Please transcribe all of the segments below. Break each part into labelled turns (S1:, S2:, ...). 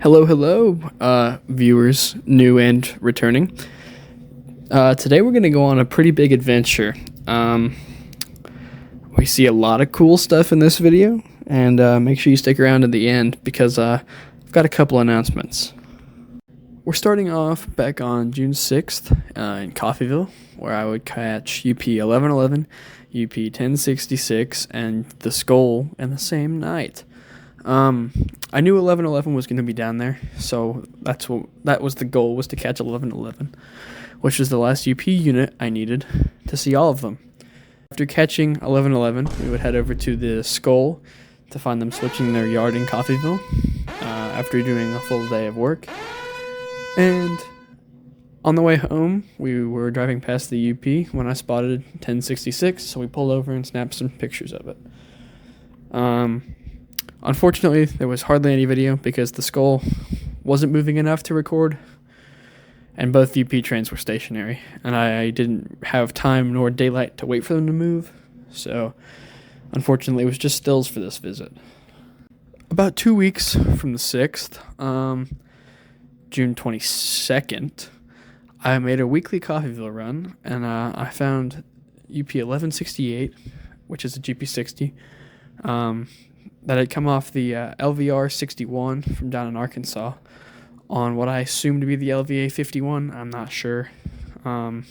S1: Hello, viewers, new and returning. Today we're going to go on a pretty big adventure. We see a lot of cool stuff in this video, and make sure you stick around to the end because I've got a couple announcements. We're starting off back on June 6th in Coffeyville, where I would catch UP 1111, UP 1066, and the Skull in the same night. I knew 1111 was going to be down there, so that was the goal, was to catch 1111, which was the last UP unit I needed to see all of them. After catching 1111, we would head over to the Skull to find them switching their yard in Coffeyville after doing a full day of work. And on the way home, we were driving past the UP when I spotted 1066, so we pulled over and snapped some pictures of it. Unfortunately, there was hardly any video because the Skull wasn't moving enough to record, and both UP trains were stationary, and I didn't have time nor daylight to wait for them to move, so unfortunately it was just stills for this visit. About 2 weeks from the 6th, June 22nd, I made a weekly Coffeyville run, and I found UP 1168, which is a GP60, that had come off the LVR 61 from down in Arkansas on what I assumed to be the LVA 51. I'm not sure. It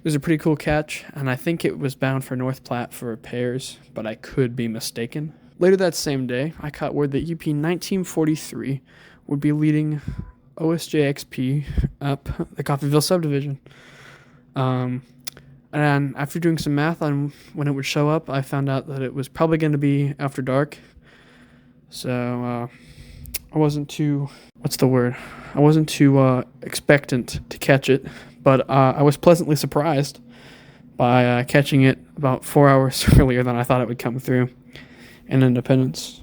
S1: was a pretty cool catch, and I think it was bound for North Platte for repairs, but I could be mistaken. Later that same day, I caught word that UP 1943 would be leading OSJXP up the Coffeyville subdivision. And after doing some math on when it would show up, I found out that it was probably going to be after dark. So I wasn't too, I wasn't too expectant to catch it, but I was pleasantly surprised by catching it about 4 hours earlier than I thought it would come through in Independence.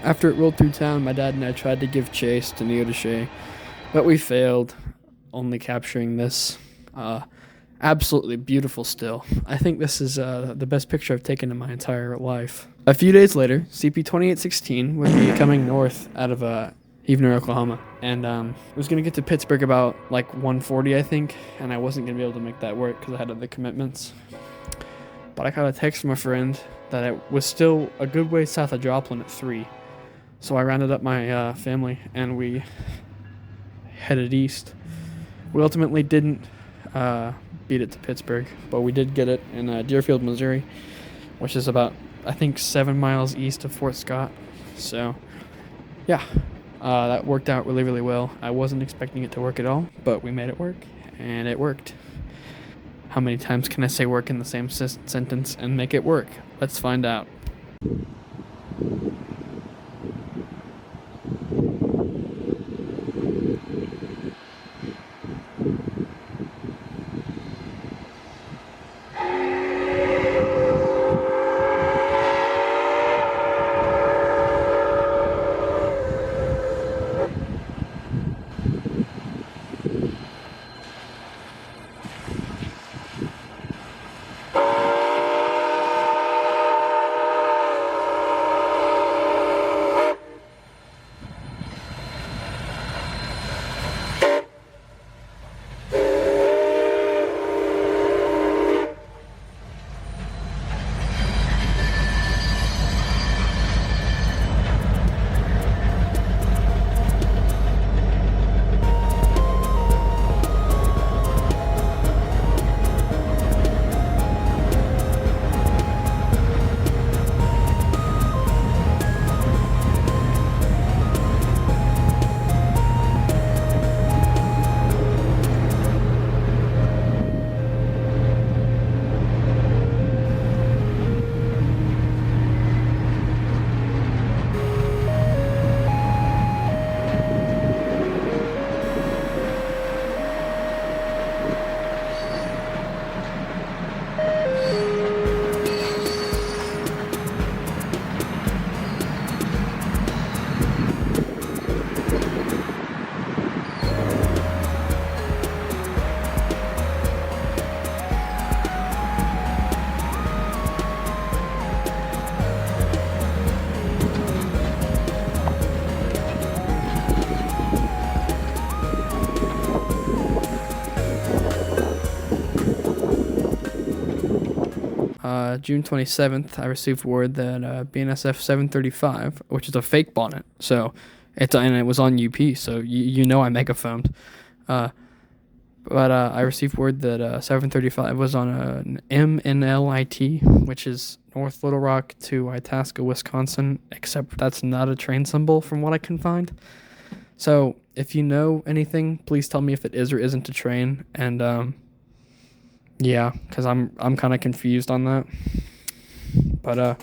S1: After it rolled through town, my dad and I tried to give chase to Neodeshe, but we failed, only capturing this absolutely beautiful still. I think this is the best picture I've taken in my entire life. A few days later, CP 2816 would be coming north out of Heavener, Oklahoma, and it was going to get to Pittsburgh about like 1:40, I think, and I wasn't going to be able to make that work because I had other commitments. But I got a text from a friend that it was still a good way south of Joplin at 3. So I rounded up my family, and we headed east. We ultimately didn't beat it to Pittsburgh, but we did get it in Deerfield, Missouri, which is about, I think, 7 miles east of Fort Scott. So, yeah, that worked out really, really well. I wasn't expecting it to work at all, but we made it work, and it worked. How many times can I say work in the same sentence and make it work? Let's find out. June 27th, I received word that BNSF 735, which is a fake bonnet, so and it was on UP, so you know I megaphoned. But I received word that 735 was on an MNLIT, which is North Little Rock to Itasca, Wisconsin, except that's not a train symbol from what I can find. So if you know anything, please tell me if it is or isn't a train. And yeah, because I'm kind of confused on that. But the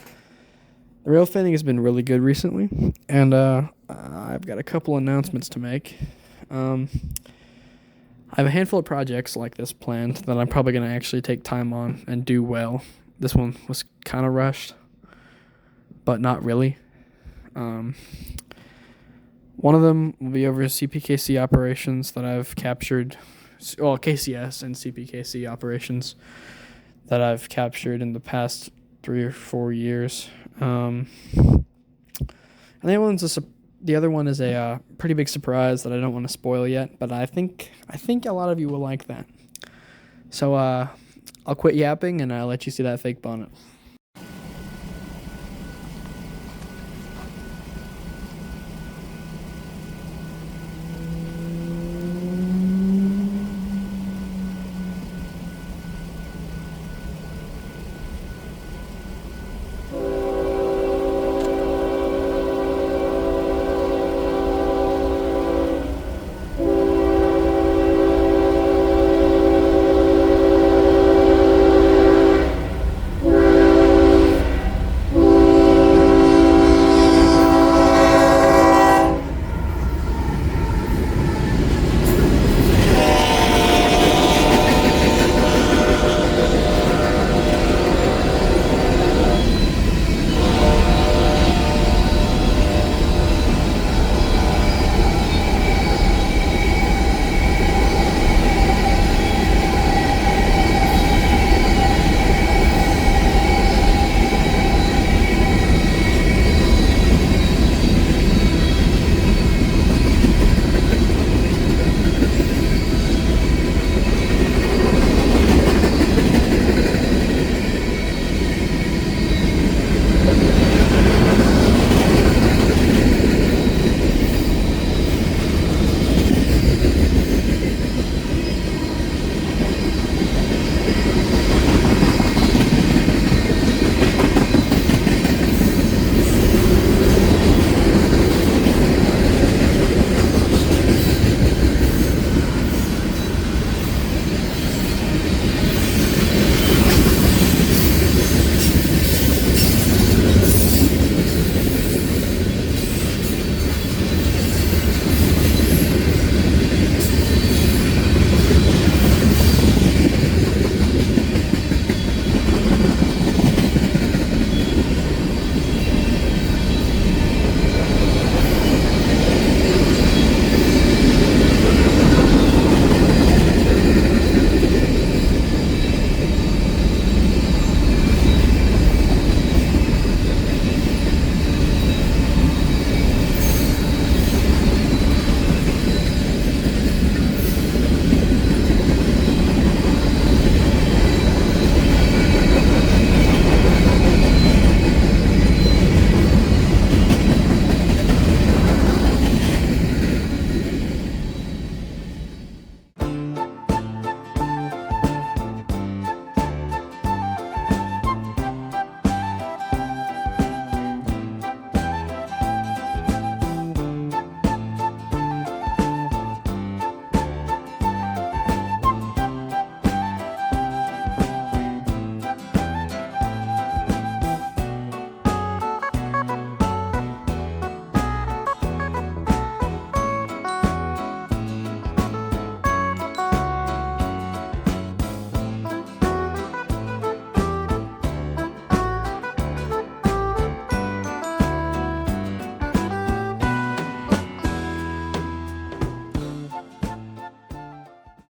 S1: railfanning has been really good recently, and I've got a couple announcements to make. I have a handful of projects like this planned that I'm probably going to actually take time on and do well. This one was kind of rushed, but not really. One of them will be over CPKC operations that I've captured, well, KCS and CPKC operations that I've captured in the past 3 or 4 years. And the other one is a pretty big surprise that I don't want to spoil yet, but I think a lot of you will like that. So I'll quit yapping and I'll let you see that fake bonnet.